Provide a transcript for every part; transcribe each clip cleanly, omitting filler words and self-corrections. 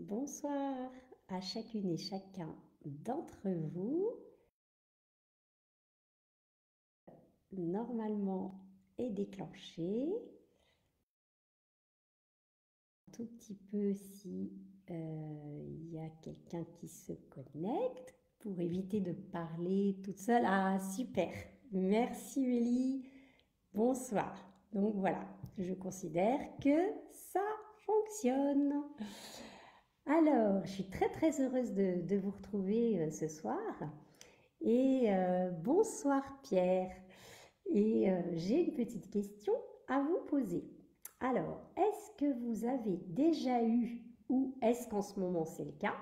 Bonsoir à chacune et chacun d'entre vous. Normalement est déclenché. Un tout petit peu si il y a quelqu'un qui se connecte pour éviter de parler toute seule. Ah super, merci Mélie. Bonsoir. Donc voilà, je considère que ça fonctionne. Alors, je suis très heureuse de vous retrouver ce soir. Et bonsoir Pierre. Et j'ai une petite question à vous poser. Alors, est-ce que vous avez déjà eu, ou est-ce qu'en ce moment c'est le cas,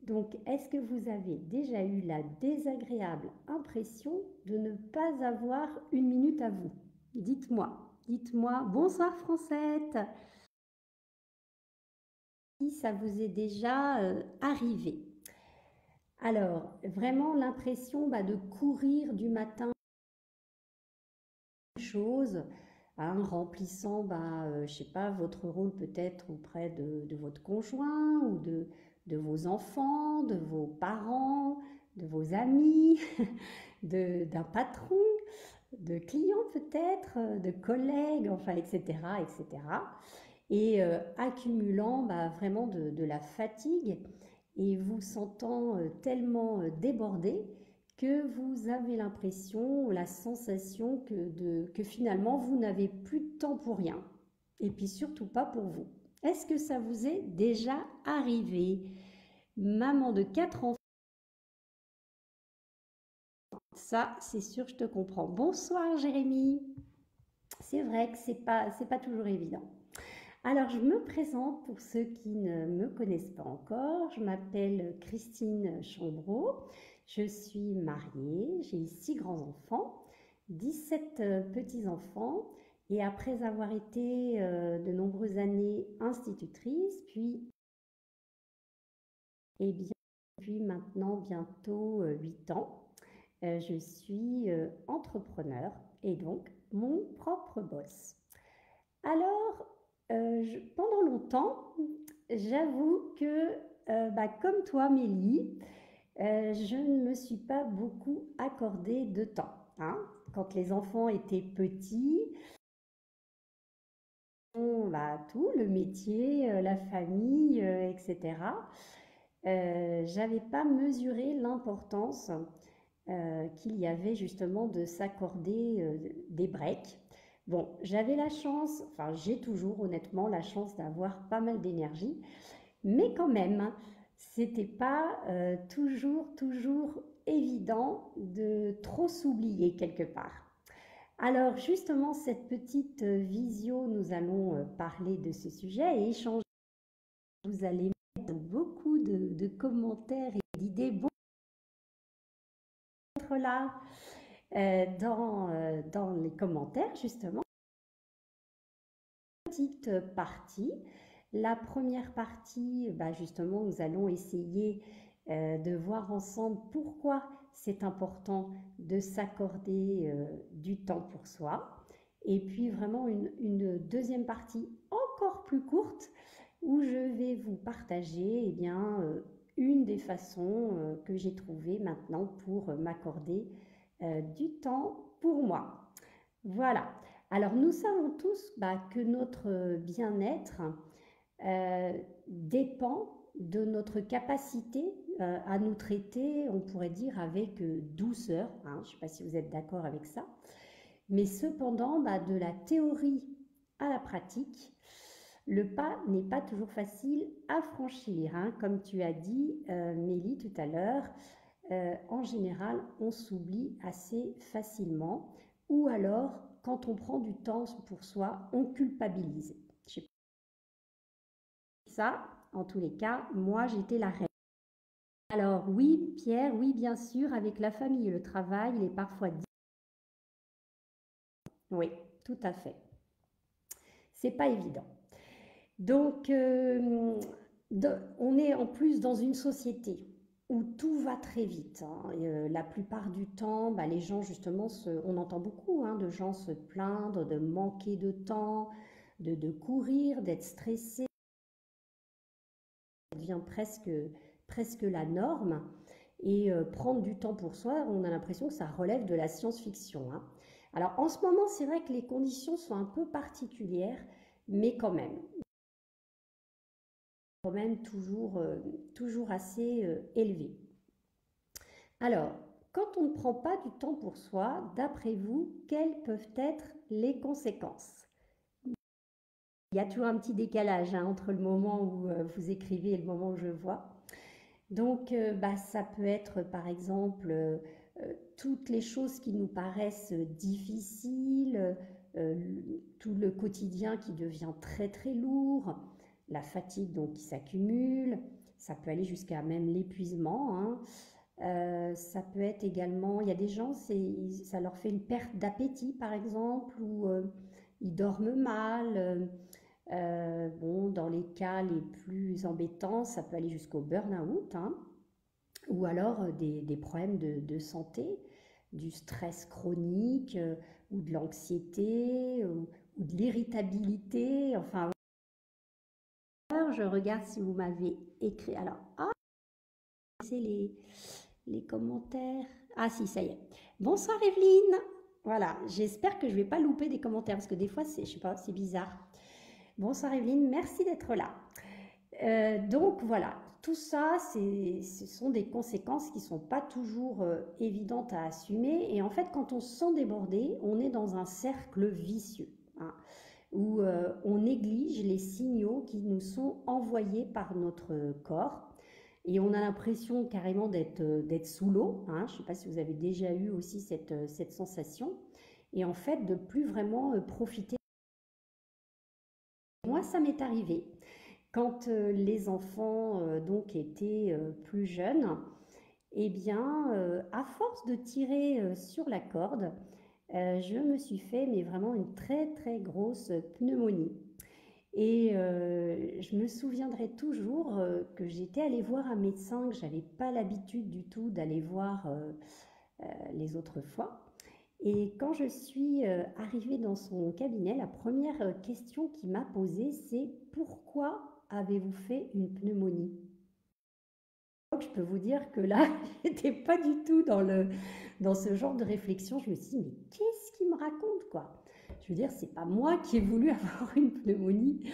donc est-ce que vous avez déjà eu la désagréable impression de ne pas avoir une minute à vous? Dites-moi, bonsoir Francette, si ça vous est déjà arrivé. Alors, vraiment l'impression de courir du matin, chose, hein, remplissant, je sais pas, votre rôle peut-être auprès de votre conjoint ou de vos enfants, de vos parents, de vos amis, d'un patron, de clients peut-être, de collègues, enfin, etc., etc. Et accumulant vraiment de la fatigue et vous sentant tellement débordé que vous avez l'impression, la sensation que finalement vous n'avez plus de temps pour rien. Et puis surtout pas pour vous. Est-ce que ça vous est déjà arrivé? Maman de 4 enfants, ça c'est sûr, je te comprends. Bonsoir Jérémy. C'est vrai que c'est pas toujours évident. Alors, je me présente pour ceux qui ne me connaissent pas encore. Je m'appelle Christine Chambreau. Je suis mariée, j'ai 6 grands-enfants, 17 petits-enfants. Et après avoir été de nombreuses années institutrice, puis, eh bien, depuis maintenant bientôt 8 ans, je suis entrepreneur et donc mon propre boss. Alors, pendant longtemps, j'avoue que, comme toi, Mélie, je ne me suis pas beaucoup accordé de temps, hein. Quand les enfants étaient petits, tout, le métier, la famille, etc. J'avais pas mesuré l'importance qu'il y avait justement de s'accorder des breaks. Bon, j'avais la chance, enfin j'ai toujours honnêtement la chance d'avoir pas mal d'énergie, mais quand même, c'était pas toujours évident de trop s'oublier quelque part. Alors justement, cette petite visio, nous allons parler de ce sujet et échanger. Vous allez mettre beaucoup de commentaires et d'idées. Bon, être là dans les commentaires justement. Petite partie. La première partie, justement, nous allons essayer de voir ensemble pourquoi c'est important de s'accorder du temps pour soi. Et puis vraiment une deuxième partie encore plus courte où je vais vous partager une des façons que j'ai trouvées maintenant pour m'accorder du temps pour moi. Voilà. Alors nous savons tous que notre bien-être dépend de notre capacité à nous traiter, on pourrait dire, avec douceur, hein. Je ne sais pas si vous êtes d'accord avec ça. Mais cependant, de la théorie à la pratique, le pas n'est pas toujours facile à franchir, hein. Comme tu as dit, Mélie, tout à l'heure, en général, on s'oublie assez facilement. Ou alors, quand on prend du temps pour soi, on culpabilise. Je sais pas ça, en tous les cas, moi j'étais la reine. Alors oui, Pierre, oui, bien sûr, avec la famille et le travail, il est parfois dit. Oui, tout à fait. C'est pas évident. Donc, on est en plus dans une société où tout va très vite, hein. La plupart du temps, les gens, justement, on entend beaucoup, hein, de gens se plaindre de manquer de temps, de courir, d'être stressés, devient presque la norme. Et prendre du temps pour soi, on a l'impression que ça relève de la science-fiction, hein. Alors en ce moment, c'est vrai que les conditions sont un peu particulières, mais quand même toujours assez élevées. Alors, quand on ne prend pas du temps pour soi, d'après vous, quelles peuvent être les conséquences? Il y a toujours un petit décalage, hein, entre le moment où vous écrivez et le moment où je vois. Donc, ça peut être par exemple toutes les choses qui nous paraissent difficiles, tout le quotidien qui devient très très lourd, la fatigue donc qui s'accumule, ça peut aller jusqu'à même l'épuisement, hein. Ça peut être également, il y a des gens, ça leur fait une perte d'appétit par exemple, ou ils dorment mal. Bon, dans les cas les plus embêtants, ça peut aller jusqu'au burn-out, hein, ou alors des problèmes de santé, du stress chronique, ou de l'anxiété, ou de l'irritabilité. Enfin, je regarde si vous m'avez écrit. Alors, c'est les commentaires. Ah si, ça y est. Bonsoir Evelyne. Voilà, j'espère que je ne vais pas louper des commentaires parce que des fois, je sais pas, c'est bizarre. Bonsoir Evelyne, merci d'être là. Donc voilà, tout ça, ce sont des conséquences qui ne sont pas toujours évidentes à assumer. Et en fait, quand on se sent débordé, on est dans un cercle vicieux, hein, où on néglige les signaux qui nous sont envoyés par notre corps. Et on a l'impression carrément d'être sous l'eau, hein. Je ne sais pas si vous avez déjà eu aussi cette sensation. Et en fait, de plus vraiment profiter. Moi, ça m'est arrivé. Quand les enfants donc étaient plus jeunes, eh bien, à force de tirer sur la corde, je me suis fait mais vraiment une très très grosse pneumonie. Et je me souviendrai toujours que j'étais allée voir un médecin que j'avais pas l'habitude du tout d'aller voir les autres fois. Et quand je suis arrivée dans son cabinet, la première question qu'il m'a posée, c'est pourquoi avez-vous fait une pneumonie? Donc, je peux vous dire que là, j'étais pas du tout dans ce genre de réflexion. Je me suis dit, mais qu'est-ce qu'il me raconte, quoi? Je veux dire, c'est pas moi qui ai voulu avoir une pneumonie.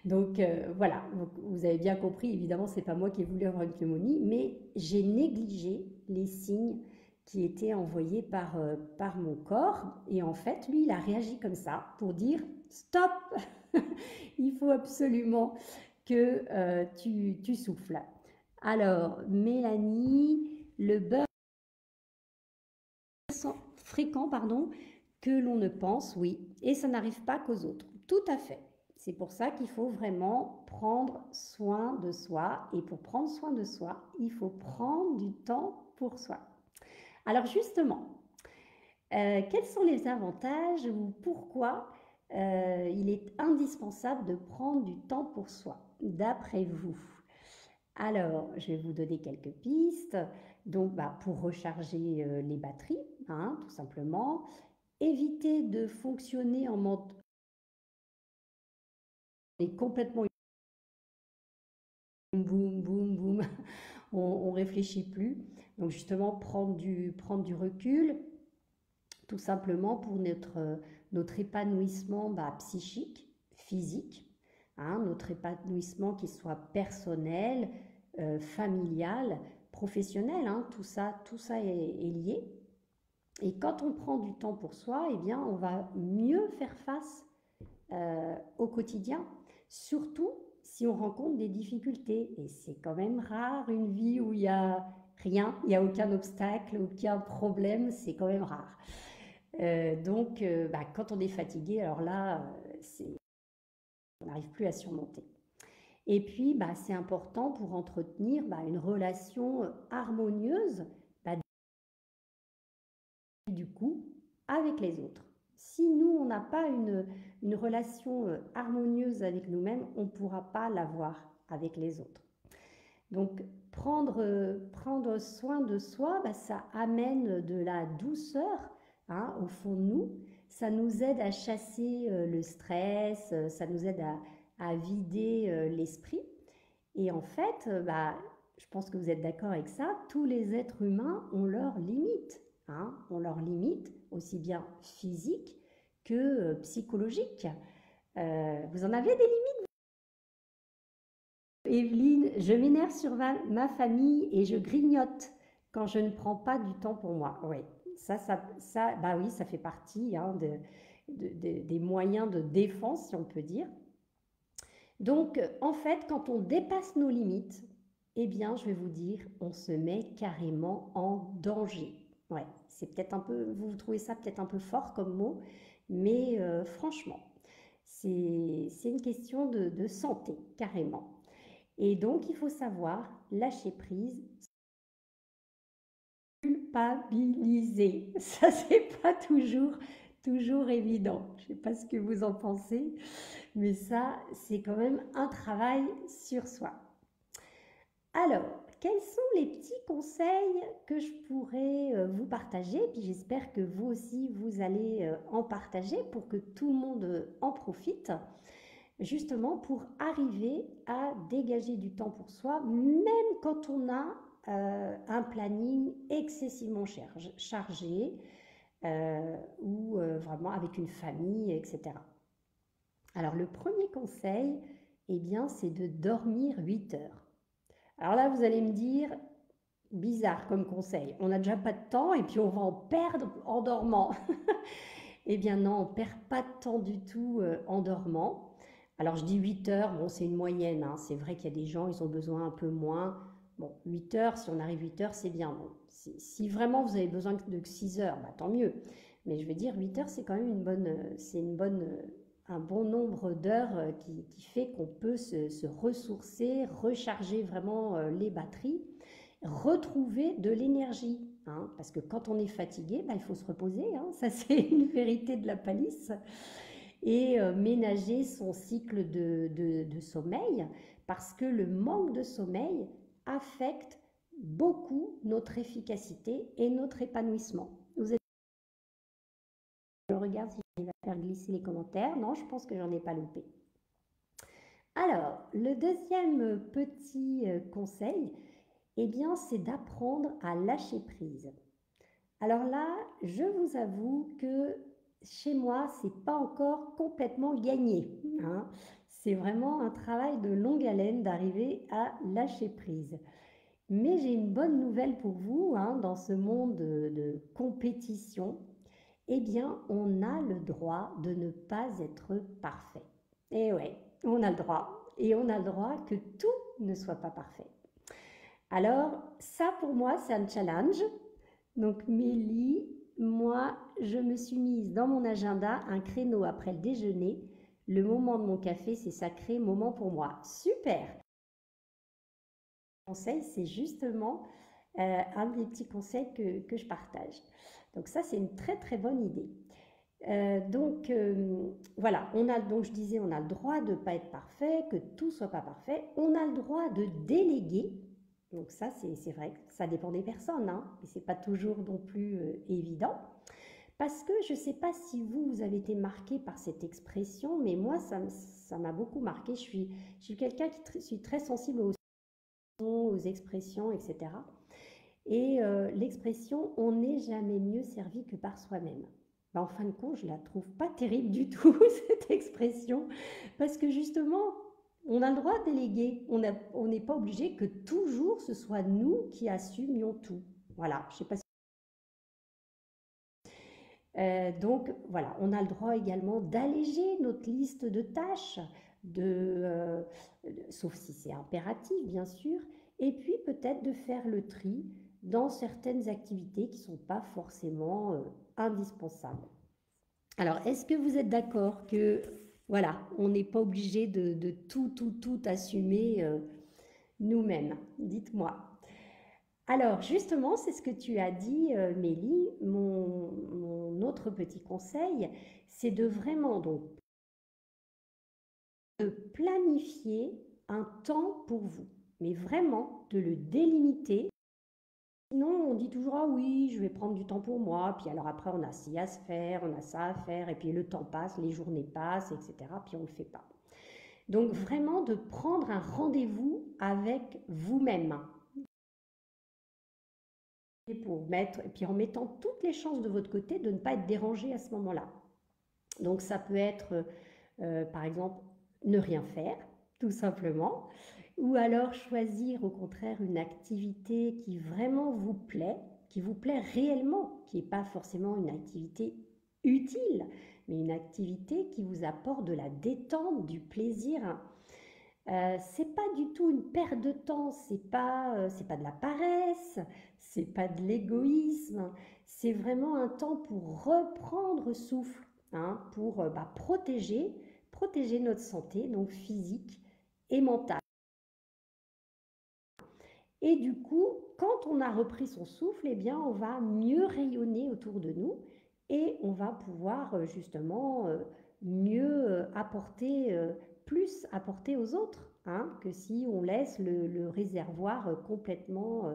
Donc voilà, donc, vous avez bien compris, évidemment, c'est pas moi qui ai voulu avoir une pneumonie, mais j'ai négligé les signes qui étaient envoyés par mon corps. Et en fait, lui, il a réagi comme ça pour dire stop, il faut absolument que tu souffles. Alors, Mélanie, le beurre fréquent, pardon, que l'on ne pense, oui, et ça n'arrive pas qu'aux autres. Tout à fait. C'est pour ça qu'il faut vraiment prendre soin de soi. Et pour prendre soin de soi, il faut prendre du temps pour soi. Alors justement, quels sont les avantages ou pourquoi il est indispensable de prendre du temps pour soi, d'après vous? Alors, je vais vous donner quelques pistes. Donc, pour recharger les batteries, hein, tout simplement. Éviter de fonctionner en mode complètement boum, boum, boum, on réfléchit plus. Donc justement, prendre du recul, tout simplement pour notre épanouissement psychique, physique, hein, notre épanouissement qui soit personnel, familial, professionnel, hein, tout ça est lié. Et quand on prend du temps pour soi, eh bien, on va mieux faire face au quotidien, surtout si on rencontre des difficultés. Et c'est quand même rare une vie où il n'y a rien, il n'y a aucun obstacle, aucun problème, c'est quand même rare. Donc, quand on est fatigué, alors là, on n'arrive plus à surmonter. Et puis, c'est important pour entretenir une relation harmonieuse, du coup, avec les autres. Si nous, on n'a pas une relation harmonieuse avec nous-mêmes, on ne pourra pas l'avoir avec les autres. Donc, prendre soin de soi, ça amène de la douceur, hein, au fond de nous. Ça nous aide à chasser le stress, ça nous aide à vider l'esprit. Et en fait, je pense que vous êtes d'accord avec ça, tous les êtres humains ont leurs limites, hein, ont leurs limites, aussi bien physiques que psychologiques. Vous en avez des limites, Evelyne? Je m'énerve sur ma famille et je grignote quand je ne prends pas du temps pour moi. Oui, bah oui, ça fait partie hein, des moyens de défense, si on peut dire. Donc, en fait, quand on dépasse nos limites, eh bien, je vais vous dire, on se met carrément en danger. Ouais, c'est peut-être un peu, vous trouvez ça peut-être un peu fort comme mot, mais franchement, c'est une question de santé, carrément. Et donc, il faut savoir lâcher prise, culpabiliser. Ça, c'est pas toujours évident. Je ne sais pas ce que vous en pensez, mais ça, c'est quand même un travail sur soi. Alors, quels sont les petits conseils que je pourrais vous partager? Puis j'espère que vous aussi, vous allez en partager pour que tout le monde en profite, justement pour arriver à dégager du temps pour soi, même quand on a un planning excessivement chargé ou vraiment avec une famille, etc. Alors, le premier conseil, eh bien, c'est de dormir 8 heures. Alors là, vous allez me dire, bizarre comme conseil, on n'a déjà pas de temps et puis on va en perdre en dormant. Eh bien non, on ne perd pas de temps du tout en dormant. Alors je dis 8 heures, bon c'est une moyenne, hein. C'est vrai qu'il y a des gens, ils ont besoin un peu moins. Bon, 8 heures, si on arrive 8 heures, c'est bien. Bon, si vraiment vous avez besoin de 6 heures, bah, tant mieux. Mais je veux dire, 8 heures, c'est quand même un bon nombre d'heures qui fait qu'on peut se ressourcer, recharger vraiment les batteries, retrouver de l'énergie. Hein, parce que quand on est fatigué, il faut se reposer. Hein, ça, c'est une vérité de la palisse. Et ménager son cycle de sommeil, parce que le manque de sommeil affecte beaucoup notre efficacité et notre épanouissement. Vous êtes... Je regarde si j'arrive à faire glisser les commentaires. Non, je pense que j'en ai pas loupé. Alors, le deuxième petit conseil, eh bien, c'est d'apprendre à lâcher prise. Alors là, je vous avoue que chez moi, c'est pas encore complètement gagné, hein. C'est vraiment un travail de longue haleine d'arriver à lâcher prise. Mais j'ai une bonne nouvelle pour vous, hein, dans ce monde de compétition. Eh bien, on a le droit de ne pas être parfait. Et ouais, on a le droit. Et on a le droit que tout ne soit pas parfait. Alors, ça pour moi, c'est un challenge. Donc Mélie, moi, je me suis mise dans mon agenda un créneau après le déjeuner. Le moment de mon café, c'est sacré, moment pour moi. Super. Conseil, c'est justement un des petits conseils que je partage. Donc ça, c'est une très très bonne idée. Voilà, donc je disais, on a le droit de ne pas être parfait, que tout soit pas parfait. On a le droit de déléguer. Donc ça, c'est vrai que ça dépend des personnes, hein, et c'est pas toujours non plus évident. Parce que je ne sais pas si vous avez été marqué par cette expression, mais moi, ça m'a beaucoup marqué. Je suis quelqu'un qui suis très sensible aux sons, aux expressions, etc. Et l'expression « on n'est jamais mieux servi que par soi-même ». En fin de compte, je ne la trouve pas terrible du tout, cette expression, parce que justement, on a le droit de déléguer. On n'est pas obligé que toujours ce soit nous qui assumions tout. Voilà, je ne sais pas si... donc voilà, on a le droit également d'alléger notre liste de tâches, sauf si c'est impératif bien sûr, et puis peut-être de faire le tri dans certaines activités qui ne sont pas forcément indispensables. Alors, est-ce que vous êtes d'accord que voilà, on n'est pas obligé de tout assumer nous-mêmes? Dites-moi. Alors, justement, c'est ce que tu as dit, Mélie. Mon autre petit conseil, c'est de vraiment donc de planifier un temps pour vous, mais vraiment de le délimiter. Sinon, on dit toujours, ah oui, je vais prendre du temps pour moi, puis alors après, on a ci à se faire, on a ça à faire, et puis le temps passe, les journées passent, etc., puis on ne le fait pas. Donc vraiment de prendre un rendez-vous avec vous-même. Et puis en mettant toutes les chances de votre côté de ne pas être dérangé à ce moment-là. Donc ça peut être, par exemple, ne rien faire, tout simplement, ou alors choisir au contraire une activité qui vraiment vous plaît, qui vous plaît réellement, qui n'est pas forcément une activité utile, mais une activité qui vous apporte de la détente, du plaisir. C'est pas du tout une perte de temps, c'est pas de la paresse, c'est pas de l'égoïsme, c'est vraiment un temps pour reprendre souffle, hein, pour protéger notre santé, donc physique et mentale. Et du coup, quand on a repris son souffle, eh bien, on va mieux rayonner autour de nous et on va pouvoir justement mieux apporter, plus apporter aux autres, hein, que si on laisse le réservoir complètement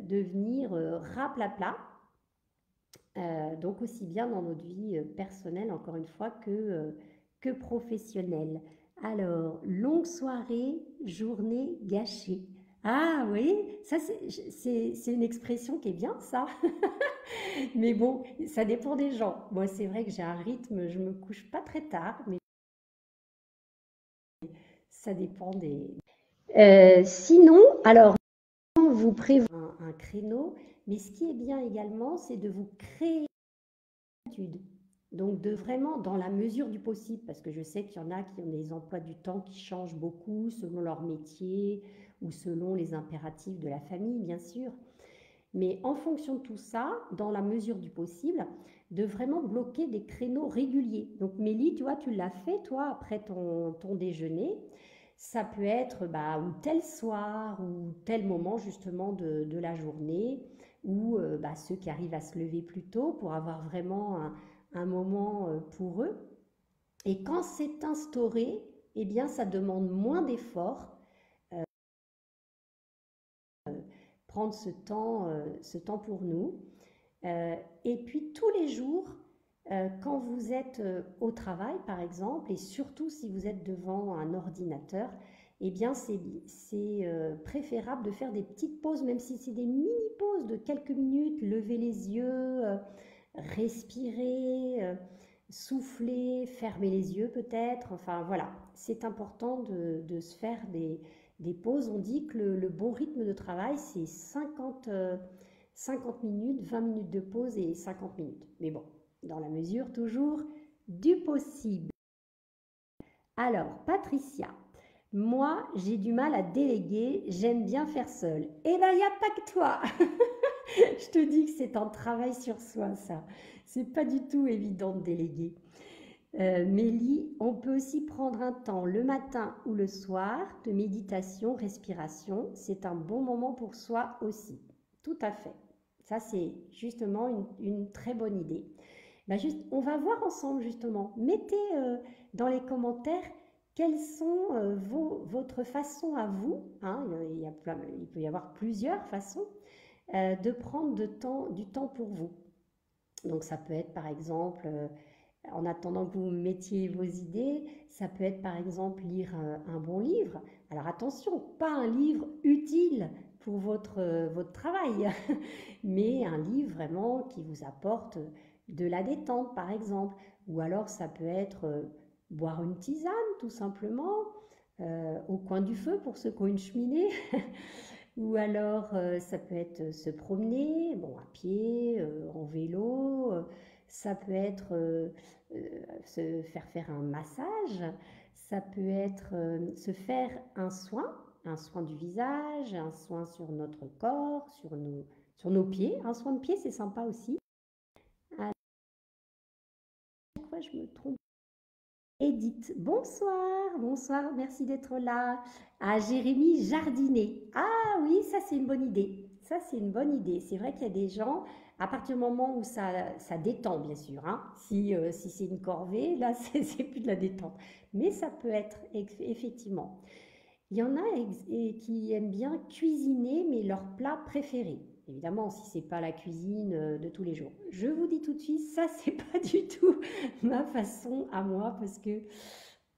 devenir raplapla. Donc aussi bien dans notre vie personnelle, encore une fois, que professionnelle. Alors, longue soirée, journée gâchée. Ah oui, ça c'est une expression qui est bien, ça. Mais bon, ça dépend des gens. Moi, c'est vrai que j'ai un rythme, je me couche pas très tard, mais ça dépend des... Sinon, alors, vous prévoyez un créneau, mais ce qui est bien également, c'est de vous créer une habitude. Donc, de vraiment, dans la mesure du possible, parce que je sais qu'il y en a qui ont des emplois du temps qui changent beaucoup selon leur métier ou selon les impératifs de la famille, bien sûr. Mais en fonction de tout ça, dans la mesure du possible, de vraiment bloquer des créneaux réguliers. Donc Mélie, tu vois, tu l'as fait, toi, après ton déjeuner. Ça peut être ou tel soir ou tel moment justement de la journée, ou ceux qui arrivent à se lever plus tôt pour avoir vraiment un moment pour eux. Et quand c'est instauré, eh bien ça demande moins d'efforts, prendre ce temps pour nous. Et puis tous les jours, quand vous êtes au travail par exemple, et surtout si vous êtes devant un ordinateur, eh bien c'est préférable de faire des petites pauses, même si c'est des mini-pauses de quelques minutes, lever les yeux, respirer, souffler, fermer les yeux peut-être, enfin voilà, c'est important de se faire des pauses. On dit que le bon rythme de travail, c'est 50 minutes, 20 minutes de pause et 50 minutes. Mais bon, dans la mesure toujours du possible. Alors, Patricia, moi, j'ai du mal à déléguer, j'aime bien faire seule. Eh bien, il n'y a pas que toi. Je te dis que c'est un travail sur soi, ça. C'est pas du tout évident de déléguer. Mélie, on peut aussi prendre un temps le matin ou le soir de méditation, respiration. C'est un bon moment pour soi aussi. Tout à fait. Ça, c'est justement une très bonne idée. On va voir ensemble justement. Mettez dans les commentaires quelles sont votre façon à vous, hein, il peut y avoir plusieurs façons, de prendre du temps pour vous. Donc ça peut être par exemple, en attendant que vous mettiez vos idées, ça peut être par exemple lire un bon livre. Alors attention, pas un livre utile pour votre travail, mais un livre vraiment qui vous apporte de la détente par exemple. Ou alors ça peut être boire une tisane tout simplement, au coin du feu pour ceux qui ont une cheminée. Ou alors ça peut être se promener, bon, à pied, en vélo, ça peut être se faire un massage, ça peut être se faire un soin du visage, un soin sur notre corps, sur nos pieds. Un soin de pied, c'est sympa aussi. À chaque fois, je me trompe. Edith, bonsoir, bonsoir, merci d'être là. À Jérémy Jardinet. Ah oui, ça c'est une bonne idée. Ça c'est une bonne idée. C'est vrai qu'il y a des gens, à partir du moment où ça détend, bien sûr, hein. Si c'est une corvée, là c'est plus de la détente. Mais ça peut être, effectivement. Il y en a qui aiment bien cuisiner, mais leur plat préféré. Évidemment, si c'est pas la cuisine de tous les jours. Je vous dis tout de suite, ça c'est pas du tout ma façon à moi parce que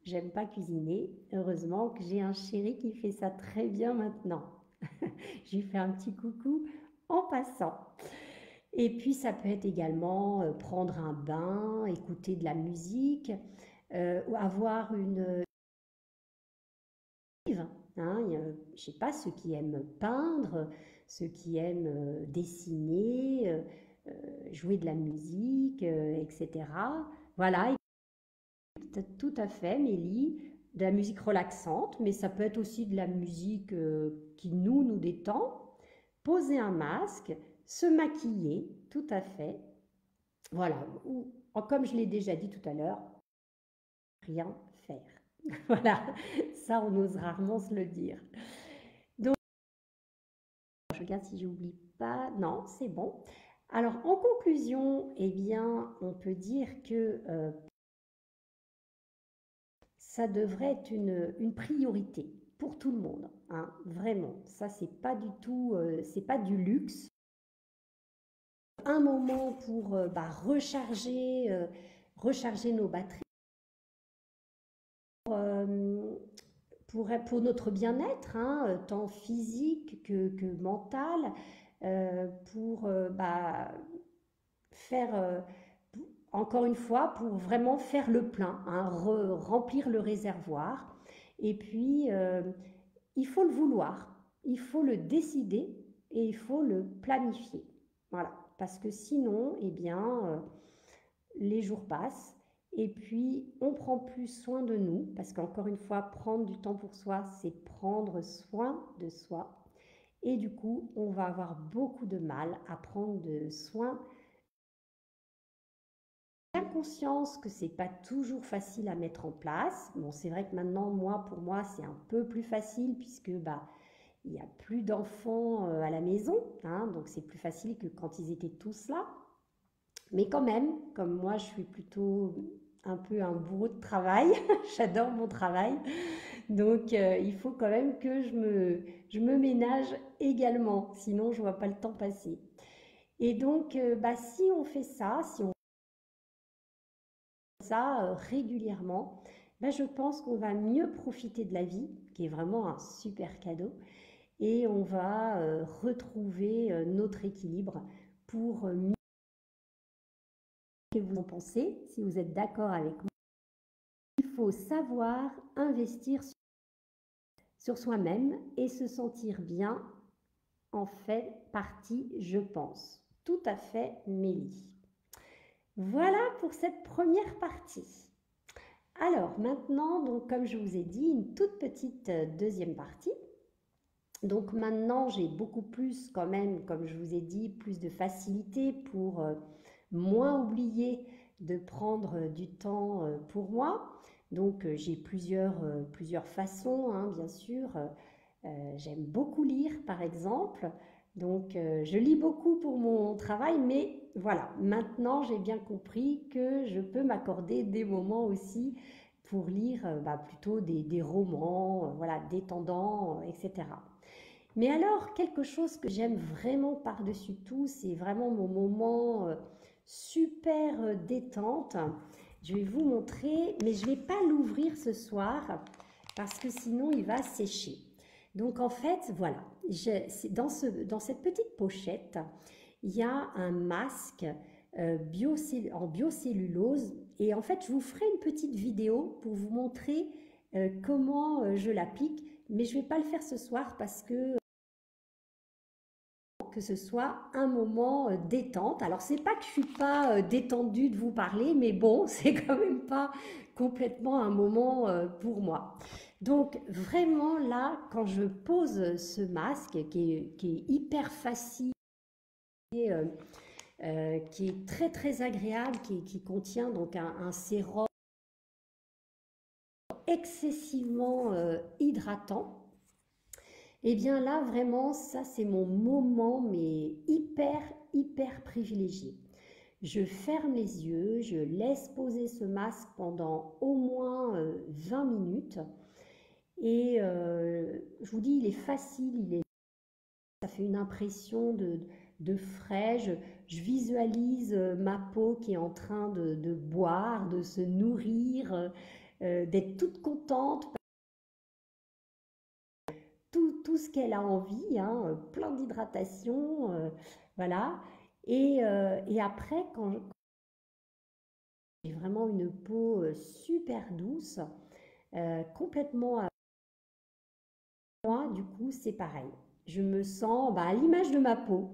j'aime pas cuisiner. Heureusement que j'ai un chéri qui fait ça très bien maintenant. Je lui fais un petit coucou en passant. Et puis ça peut être également prendre un bain, écouter de la musique, ou avoir une hein, je sais pas, ceux qui aiment peindre, ceux qui aiment dessiner, jouer de la musique, etc. Voilà, tout à fait, Mélie, de la musique relaxante, mais ça peut être aussi de la musique qui nous détend. Poser un masque, se maquiller, tout à fait. Voilà, ou comme je l'ai déjà dit tout à l'heure, rien faire. Voilà, ça on ose rarement se le dire. Donc, je regarde si j'oublie pas. Non, c'est bon. Alors, en conclusion, eh bien, on peut dire que ça devrait être une priorité pour tout le monde, hein, vraiment. Ça, c'est pas du tout, c'est pas du luxe. Un moment pour recharger nos batteries, euh, pour notre bien-être, hein, tant physique que mental, pour faire, encore une fois, pour vraiment faire le plein, hein, remplir le réservoir. Et puis, il faut le vouloir, il faut le décider et il faut le planifier. Voilà, parce que sinon, eh bien, les jours passent et puis on prend plus soin de nous, parce qu'encore une fois, prendre du temps pour soi, c'est prendre soin de soi. Et du coup, on va avoir beaucoup de mal à prendre de soin. J'ai conscience que c'est pas toujours facile à mettre en place. Bon, c'est vrai que maintenant, pour moi, c'est un peu plus facile puisque il n'y a plus d'enfants à la maison, hein, donc c'est plus facile que quand ils étaient tous là. Mais quand même, comme moi, je suis plutôt un peu un bourreau de travail, j'adore mon travail, donc il faut quand même que je me ménage également, sinon je ne vois pas le temps passer. Et donc, si on fait ça, si on fait ça régulièrement, je pense qu'on va mieux profiter de la vie, qui est vraiment un super cadeau, et on va retrouver notre équilibre pour mieux. Que vous en pensez, si vous êtes d'accord avec moi. Il faut savoir investir sur soi-même et se sentir bien en fait partie, je pense. Tout à fait, Mélie. Voilà pour cette première partie. Alors maintenant, donc comme je vous ai dit, une toute petite deuxième partie. Donc maintenant, j'ai beaucoup plus quand même, comme je vous ai dit, plus de facilité pour moins oublier de prendre du temps pour moi. Donc j'ai plusieurs façons, hein, bien sûr. J'aime beaucoup lire, par exemple. Donc je lis beaucoup pour mon travail, mais voilà, maintenant j'ai bien compris que je peux m'accorder des moments aussi pour lire plutôt des romans, voilà, détendants, etc. Mais alors, quelque chose que j'aime vraiment par-dessus tout, c'est vraiment mon moment super détente. Je vais vous montrer, mais je ne vais pas l'ouvrir ce soir parce que sinon il va sécher. Donc en fait, voilà, dans cette petite pochette, il y a un masque en biocellulose et en fait, je vous ferai une petite vidéo pour vous montrer comment je l'applique, mais je ne vais pas le faire ce soir parce que ce soit un moment détente. Alors, c'est pas que je suis pas détendue de vous parler, mais bon, c'est quand même pas complètement un moment pour moi. Donc, vraiment là, quand je pose ce masque qui est hyper facile, qui est très très agréable, qui contient donc un sérum excessivement hydratant. Et bien là, vraiment, ça c'est mon moment, mais hyper privilégié. Je ferme les yeux, je laisse poser ce masque pendant au moins 20 minutes. Et je vous dis, il est facile, ça fait une impression de frais. Je visualise ma peau qui est en train de boire, de se nourrir. d'être toute contente, tout ce qu'elle a envie, hein, plein d'hydratation, voilà. Et après, quand j'ai vraiment une peau super douce, complètement à moi, du coup, c'est pareil. Je me sens bah, à l'image de ma peau,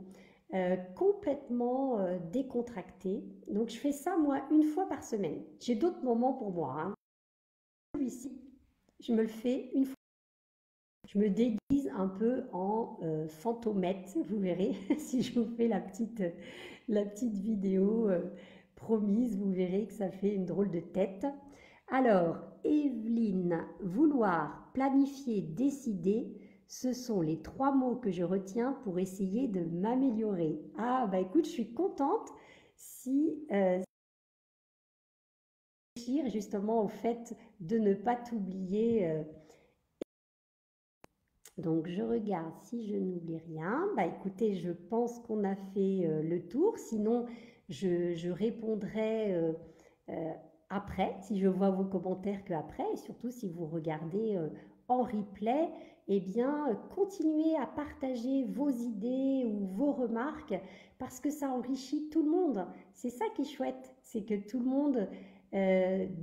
complètement décontractée. Donc, je fais ça, moi, une fois par semaine. J'ai d'autres moments pour moi, hein. Celui-ci, je me le fais une fois. Je me déguise un peu en fantomette, vous verrez, si je vous fais la petite vidéo promise, vous verrez que ça fait une drôle de tête. Alors, Evelyne, vouloir, planifier, décider, ce sont les trois mots que je retiens pour essayer de m'améliorer. Ah, bah écoute, je suis contente si réfléchir justement au fait de ne pas t'oublier. Donc, je regarde si je n'oublie rien. Bah écoutez, je pense qu'on a fait le tour. Sinon, je répondrai euh, après, si je vois vos commentaires qu'après, et surtout si vous regardez en replay, eh bien, continuez à partager vos idées ou vos remarques parce que ça enrichit tout le monde. C'est ça qui est chouette, c'est que tout le monde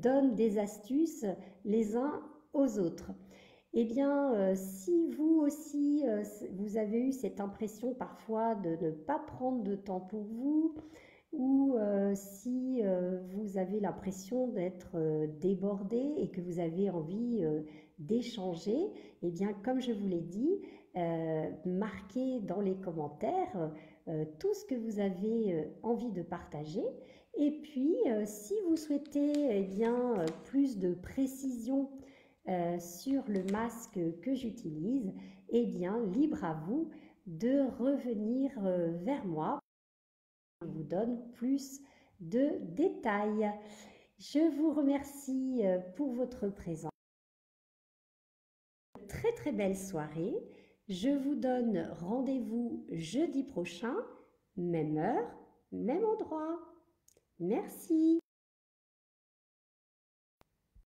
donne des astuces les uns aux autres. Eh bien, si vous aussi, vous avez eu cette impression parfois de ne pas prendre de temps pour vous, ou si vous avez l'impression d'être débordé et que vous avez envie d'échanger, eh bien, comme je vous l'ai dit, marquez dans les commentaires tout ce que vous avez envie de partager. Et puis, si vous souhaitez eh bien, plus de précision sur le masque que j'utilise, eh bien, libre à vous de revenir vers moi. Je vous donne plus de détails. Je vous remercie pour votre présence. Très très belle soirée. Je vous donne rendez-vous jeudi prochain, même heure, même endroit. Merci.